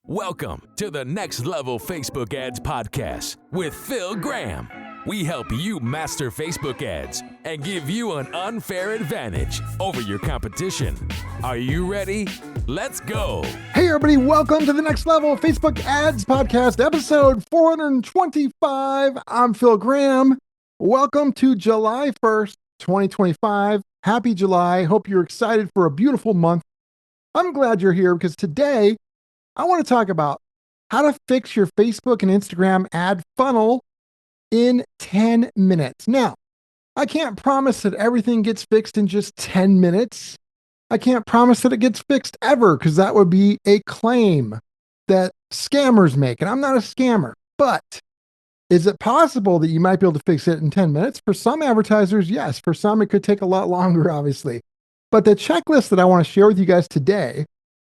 Welcome to the Next Level Facebook Ads Podcast with Phil Graham. We help you master Facebook ads and give you an unfair advantage over your competition. Are you ready? Let's go. Hey everybody, welcome to the Next Level Facebook Ads Podcast, episode 425. I'm Phil Graham. Welcome to July 1st, 2025. Happy July. Hope you're excited for a beautiful month. I'm glad you're here because today I want to talk about how to fix your Facebook and Instagram ad funnel in 10 minutes. Now, I can't promise that everything gets fixed in just 10 minutes. I can't promise that it gets fixed ever because that would be a claim that scammers make. And I'm not a scammer, but is it possible that you might be able to fix it in 10 minutes? For some advertisers, yes. For some, it could take a lot longer, obviously. But the checklist that I want to share with you guys today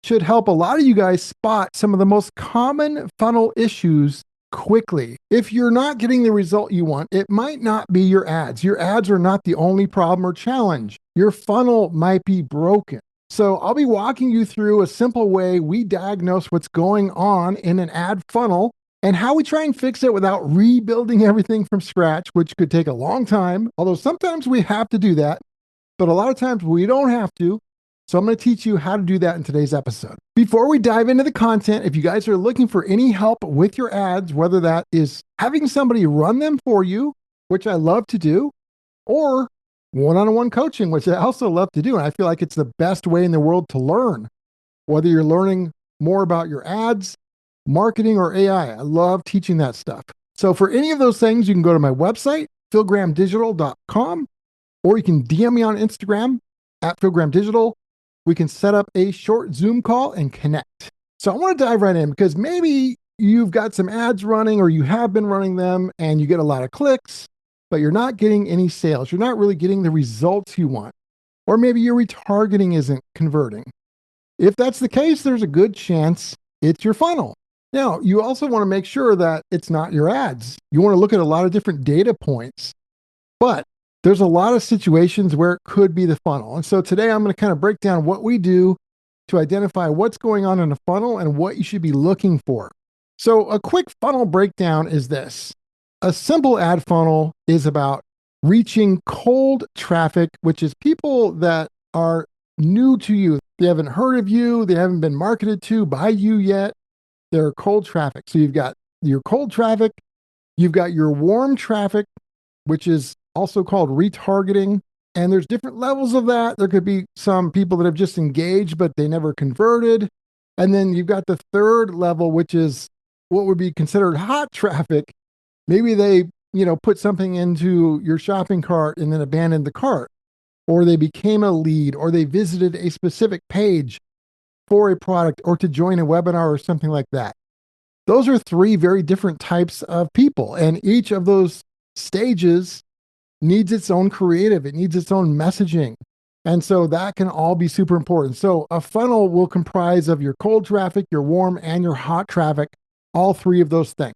should help a lot of you guys spot some of the most common funnel issues quickly. If you're not getting the result you want, it might not be your ads. Your ads are not the only problem or challenge. Your funnel might be broken. So I'll be walking you through a simple way we diagnose what's going on in an ad funnel and how we try and fix it without rebuilding everything from scratch, which could take a long time. Although sometimes we have to do that, but a lot of times we don't have to. So I'm going to teach you how to do that in today's episode. Before we dive into the content, if you guys are looking for any help with your ads, whether that is having somebody run them for you, which I love to do, or one-on-one coaching, which I also love to do. And I feel like it's the best way in the world to learn, whether you're learning more about your ads, marketing, or AI. I love teaching that stuff. So for any of those things, you can go to my website, philgrahamdigital.com, or you can DM me on Instagram at philgrahamdigital. We can set up a short Zoom call and connect. So I want to dive right in because maybe you've got some ads running or you have been running them and you get a lot of clicks, but you're not getting any sales. You're not really getting the results you want. Or maybe your retargeting isn't converting. If that's the case, there's a good chance it's your funnel. Now, you also want to make sure that it's not your ads. You want to look at a lot of different data points, but there's a lot of situations where it could be the funnel. And so today I'm going to kind of break down what we do to identify what's going on in a funnel and what you should be looking for. So a quick funnel breakdown is this. A simple ad funnel is about reaching cold traffic, which is people that are new to you. They haven't heard of you. They haven't been marketed to by you yet. They're cold traffic. So you've got your cold traffic. You've got your warm traffic, which is also called retargeting. And there's different levels of that. There could be some people that have just engaged, but they never converted. And then you've got the third level, which is what would be considered hot traffic. Maybe they, put something into your shopping cart and then abandoned the cart, or they became a lead, or they visited a specific page for a product or to join a webinar or something like that. Those are three very different types of people. And each of those stages needs its own creative. It needs its own messaging. And so that can all be super important. So a funnel will comprise of your cold traffic, your warm, and your hot traffic, all three of those things.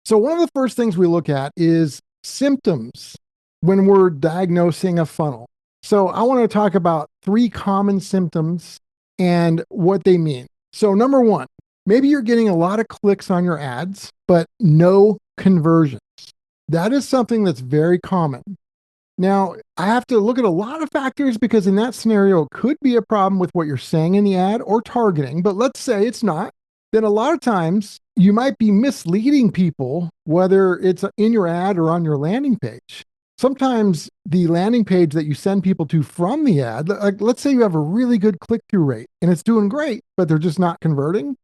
So one of the first things we look at is symptoms when we're diagnosing a funnel. So I want to talk about three common symptoms and what they mean. So number one, maybe you're getting a lot of clicks on your ads, but no conversions. That is something that's very common. Now, I have to look at a lot of factors because in that scenario, it could be a problem with what you're saying in the ad or targeting, but let's say it's not. Then a lot of times you might be misleading people, whether it's in your ad or on your landing page. Sometimes the landing page that you send people to from the ad, like let's say you have a really good click-through rate and it's doing great, but they're just not converting.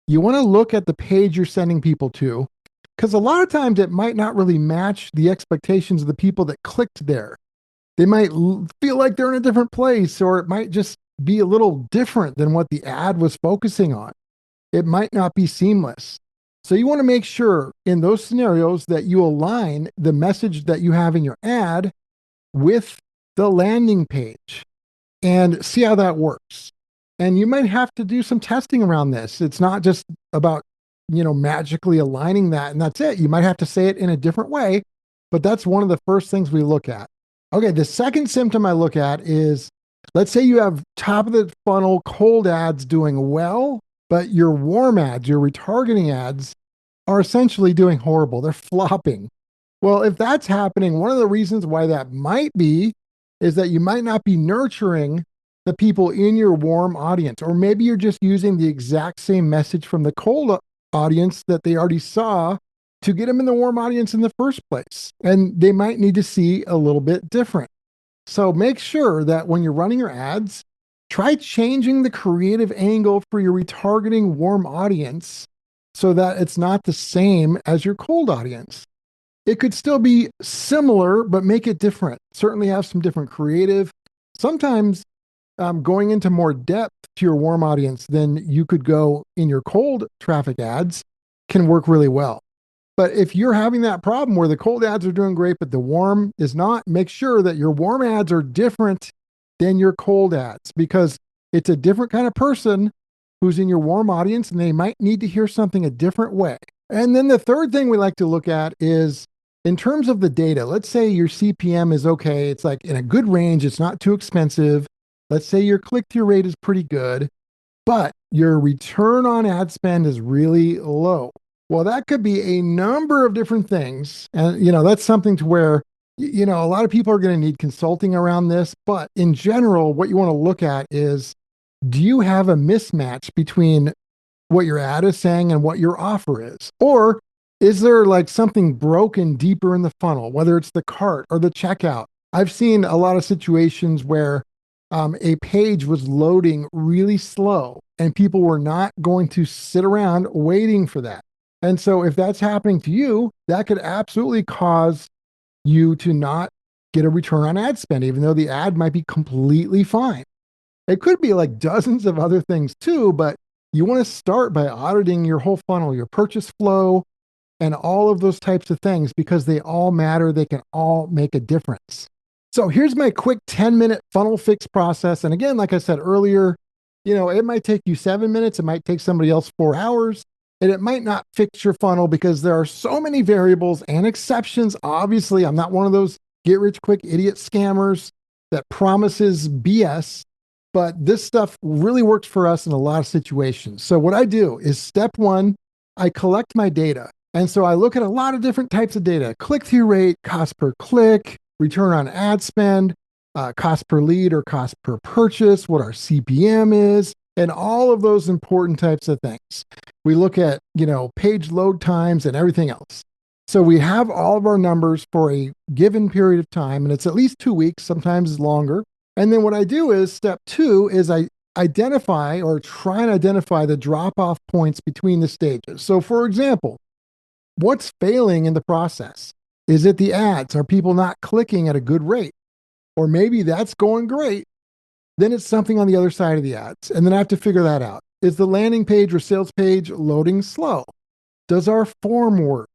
You want to look at the page you're sending people to, because a lot of times it might not really match the expectations of the people that clicked there. They might feel like they're in a different place, or it might just be a little different than what the ad was focusing on. It might not be seamless. So you want to make sure in those scenarios that you align the message that you have in your ad with the landing page and see how that works. And you might have to do some testing around this. It's not just about magically aligning that and that's it. You might have to say it in a different way, but that's one of the first things we look at. Okay, the second symptom I look at is, let's say you have top of the funnel cold ads doing well, but your warm ads, your retargeting ads, are essentially doing horrible. They're flopping. Well, if that's happening, one of the reasons why that might be is that you might not be nurturing the people in your warm audience, or maybe you're just using the exact same message from the cold audience that they already saw to get them in the warm audience in the first place. And they might need to see a little bit different. So make sure that when you're running your ads, try changing the creative angle for your retargeting warm audience so that it's not the same as your cold audience. It could still be similar, but make it different. Certainly have some different creative. Sometimes going into more depth to your warm audience than you could go in your cold traffic ads can work really well. But if you're having that problem where the cold ads are doing great, but the warm is not, make sure that your warm ads are different than your cold ads, because it's a different kind of person who's in your warm audience and they might need to hear something a different way. And then the third thing we like to look at is in terms of the data. Let's say your CPM is okay. It's like in a good range. It's not too expensive. Let's say your click-through rate is pretty good, but your return on ad spend is really low. Well, that could be a number of different things. And, that's something to where, a lot of people are going to need consulting around this. But in general, what you want to look at is, do you have a mismatch between what your ad is saying and what your offer is? Or is there like something broken deeper in the funnel, whether it's the cart or the checkout? I've seen a lot of situations where a page was loading really slow and people were not going to sit around waiting for that. And so if that's happening to you, that could absolutely cause you to not get a return on ad spend, even though the ad might be completely fine. It could be like dozens of other things too, but you want to start by auditing your whole funnel, your purchase flow, and all of those types of things, because they all matter. They can all make a difference. So here's my quick 10-minute funnel fix process. And again, like I said earlier, it might take you 7 minutes. It might take somebody else 4 hours. And it might not fix your funnel because there are so many variables and exceptions. Obviously, I'm not one of those get rich quick idiot scammers that promises BS, but this stuff really works for us in a lot of situations. So what I do is step one, I collect my data. And so I look at a lot of different types of data: click-through rate, cost per click, return on ad spend, cost per lead or cost per purchase, what our CPM is, and all of those important types of things. We look at, page load times and everything else. So we have all of our numbers for a given period of time, and it's at least 2 weeks, sometimes it's longer. And then what I do is step two is I identify or try and identify the drop-off points between the stages. So for example, what's failing in the process? Is it the ads? Are people not clicking at a good rate? Or maybe that's going great. Then it's something on the other side of the ads. And then I have to figure that out. Is the landing page or sales page loading slow? Does our form work?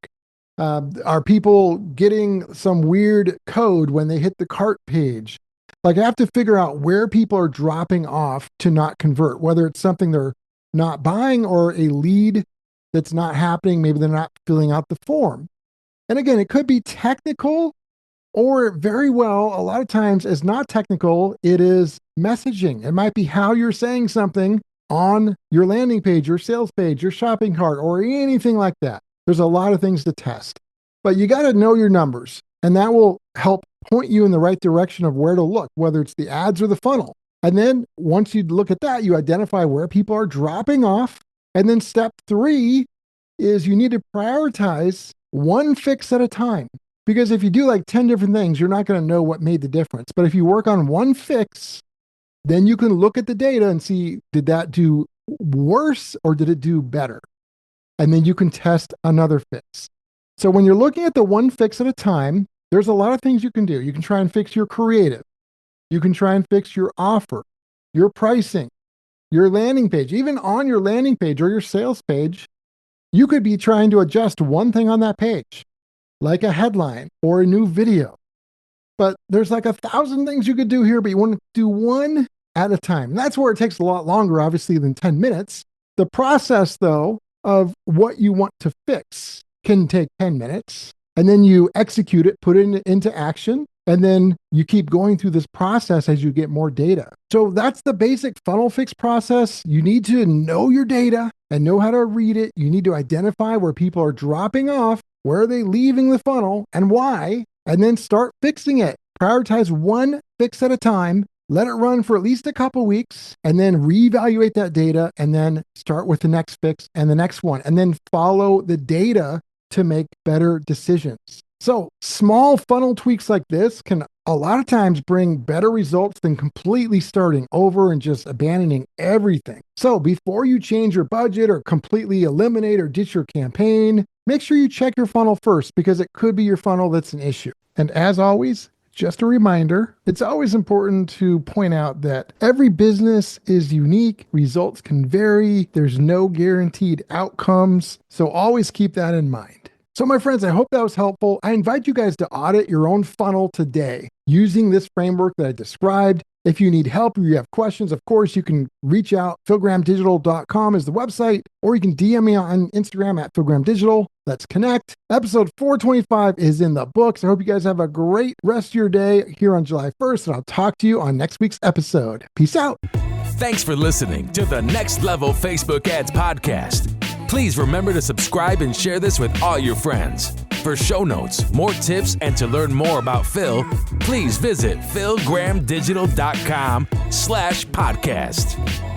Are people getting some weird code when they hit the cart page? Like, I have to figure out where people are dropping off to not convert, whether it's something they're not buying or a lead that's not happening. Maybe they're not filling out the form. And again, it could be technical, or very well, a lot of times it's not technical. It is messaging. It might be how you're saying something on your landing page, your sales page, your shopping cart, or anything like that. There's a lot of things to test, but you got to know your numbers, and that will help point you in the right direction of where to look, whether it's the ads or the funnel. And then once you look at that, you identify where people are dropping off. And then step three is you need to prioritize one fix at a time. Because if you do like 10 different things, you're not going to know what made the difference. But if you work on one fix, then you can look at the data and see, did that do worse or did it do better? And then you can test another fix. So when you're looking at the one fix at a time, there's a lot of things you can do. You can try and fix your creative. You can try and fix your offer, your pricing, your landing page. Even on your landing page or your sales page, you could be trying to adjust one thing on that page, like a headline or a new video. But there's like 1,000 things you could do here, but you want to do one at a time. And that's where it takes a lot longer, obviously, than 10 minutes. The process, though, of what you want to fix can take 10 minutes. And then you execute it, put it into action. And then you keep going through this process as you get more data. So that's the basic funnel fix process. You need to know your data and know how to read it. You need to identify where people are dropping off, where are they leaving the funnel, and why, and then start fixing it. Prioritize one fix at a time. Let it run for at least a couple weeks and then reevaluate that data and then start with the next fix and the next one and then follow the data to make better decisions. So small funnel tweaks like this can a lot of times bring better results than completely starting over and just abandoning everything. So before you change your budget or completely eliminate or ditch your campaign, make sure you check your funnel first because it could be your funnel that's an issue. And as always, just a reminder, it's always important to point out that every business is unique. Results can vary. There's no guaranteed outcomes. So always keep that in mind. So my friends, I hope that was helpful. I invite you guys to audit your own funnel today using this framework that I described. If you need help or you have questions, of course, you can reach out. philgrahamdigital.com is the website, or you can DM me on Instagram at philgrahamdigital. Let's connect. Episode 425 is in the books. I hope you guys have a great rest of your day here on July 1st, and I'll talk to you on next week's episode. Peace out. Thanks for listening to the Next Level Facebook Ads Podcast. Please remember to subscribe and share this with all your friends. For show notes, more tips, and to learn more about Phil, please visit philgrahamdigital.com/podcast.